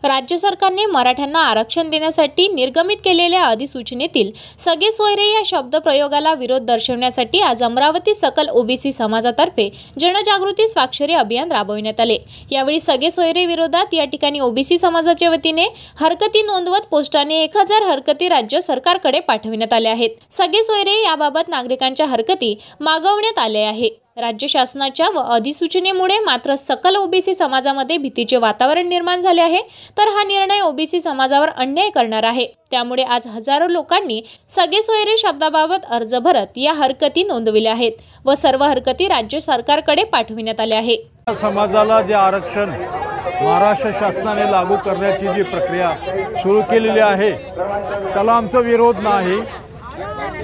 राज्य सरकारने मराठ्यांना आरक्षण देण्यासाठी निर्गमित केलेल्या अधिसूचनेतील सगळे सोयरे या शब्दप्रयोगाला विरोध दर्शवण्यासाठी आज अमरावती सकल ओबीसी समाजातर्फे जनजागृती स्वाक्षरी अभियान राबविण्यात आले। यावेळी सगळे सोयरे विरोधात या ठिकाणी ओबीसी समाजाच्या वतीने हरकती नोंदवत पोस्टाने 1000 हरकती राज्य सरकारकडे पाठविण्यात आल्या आहेत। सगळे सोयरे याबाबत नागरिकांच्या हरकती मागवण्यात आल्या आहे। राज्य शासनाच्या व अधिसूचनेमुळे मात्र सकल ओबीसी समाजामध्ये भीतीचे वातावरण निर्माण झाले आहे, तर हा निर्णय ओबीसी समाजावर अन्याय करणार आहे। त्यामुळे आज हजारो लोकांनी सगळे सोयरे शब्दाबाबत अर्ज भरत या हरकती नोंदविल्या आहेत व सर्व हरकती राज्य सरकारकडे पाठविण्यात आल्या आहे। समाजाला जे आरक्षण महाराष्ट्र शासनाने लागू करण्याची जी प्रक्रिया सुरू केलेली आहे त्याला आमचा विरोध नाही।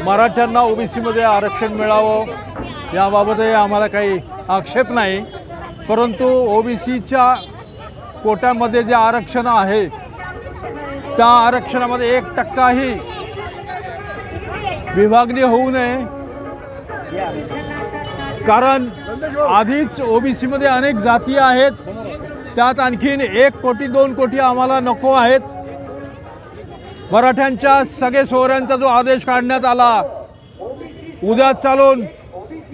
मराठ्यांना ओबीसी मध्ये आरक्षण मिळावं याबाबतही आम्हाला काही आक्षेप नाही, परंतु ओबीसीच्या कोट्यामध्ये जे आरक्षण आहे त्या आरक्षणामध्ये 1% विभागणी होऊ नये, कारण आधीच ओबीसी मध्ये अनेक जाती आहेत, त्यात आणखीन 1 कोटी 2 कोटी आम्हाला नको आहेत। मराठ्यांच्या सगळे सोयऱ्यांचा जो आदेश काढण्यात आला, उद्या चालून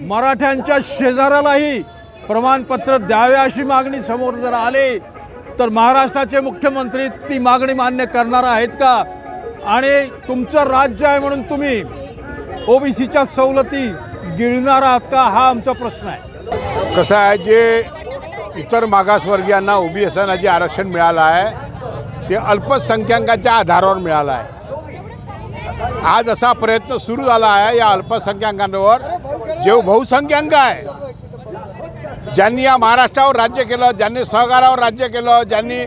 मराठ्यांच्या शेजाऱ्यालाही प्रमाणपत्र द्यावे अशी मागणी समोर जर आली तर महाराष्ट्राचे मुख्यमंत्री ती मागणी मान्य करणार आहेत का? आणि तुमचं राज्य आहे म्हणून तुम्ही ओबीसीच्या सवलती गिळणार आहात का, हा आमचा प्रश्न आहे। कसं आहे, जे इतर मागासवर्गीयांना ओबीसीना जे आरक्षण मिळालं आहे ते अल्पसंख्याकांच्या आधारावर मिळालं आहे। आज असा प्रयत्न सुरू झाला आहे या अल्पसंख्याकांवर जे बहुसंख्याक आहे, ज्यांनी या महाराष्ट्रावर राज्य केलं, ज्यांनी सहकारावर राज्य केलं, ज्यांनी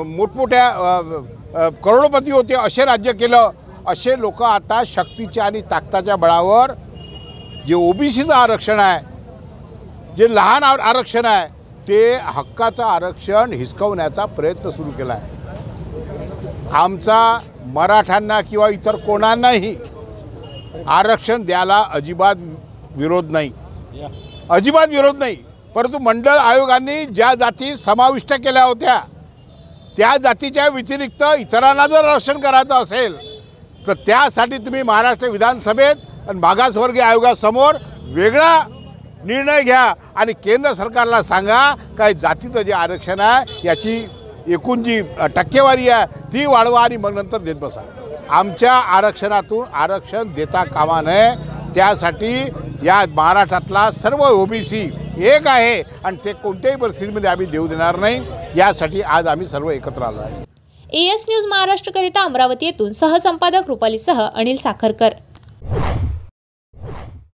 मोठमोठ्या करोडपती होते असे राज्य केलं, असे लोक आता शक्तीच्या आणि ताकदीच्या बळावर जे ओबीसीचं आरक्षण आहे, जे लहान आरक्षण आहे, ते हक्काचं आरक्षण हिसकवण्याचा प्रयत्न सुरू केला आहे। आमचा मराठ्यांना किंवा इतर कोणालाही आरक्षण द्यायला अजिबात विरोध नाही, अजिबात विरोध नाही, परंतु मंडळ आयोगाने ज्या जाती समाविष्ट केल्या होत्या त्या जातीच्या व्यतिरिक्त इतरांना जर आरक्षण करायचं असेल तर त्यासाठी तुम्ही महाराष्ट्र विधानसभेत आणि मागासवर्गीय आयोगासमोर वेगळा निर्णय घ्या आणि केंद्र सरकारला सांगा काय जातीचं जे आरक्षण आहे याची एकूण जी टक्केवारी आहे ती वाढवा आणि मग नंतर देत बसा। आमच्या आरक्षणातून आरक्षण देता कामा नये, त्यासाठी या महाराष्ट्रातला सर्व ओबीसी एक आहे आणि ते कोणत्याही परिस्थितीमध्ये आम्ही देऊ देणार नाही। यासाठी आज आम्ही सर्व एकत्र आलो आहे। एएस न्यूज महाराष्ट्रकरिता अमरावती येथून सहसंपादक रुपालीसह अनिल साखरकर।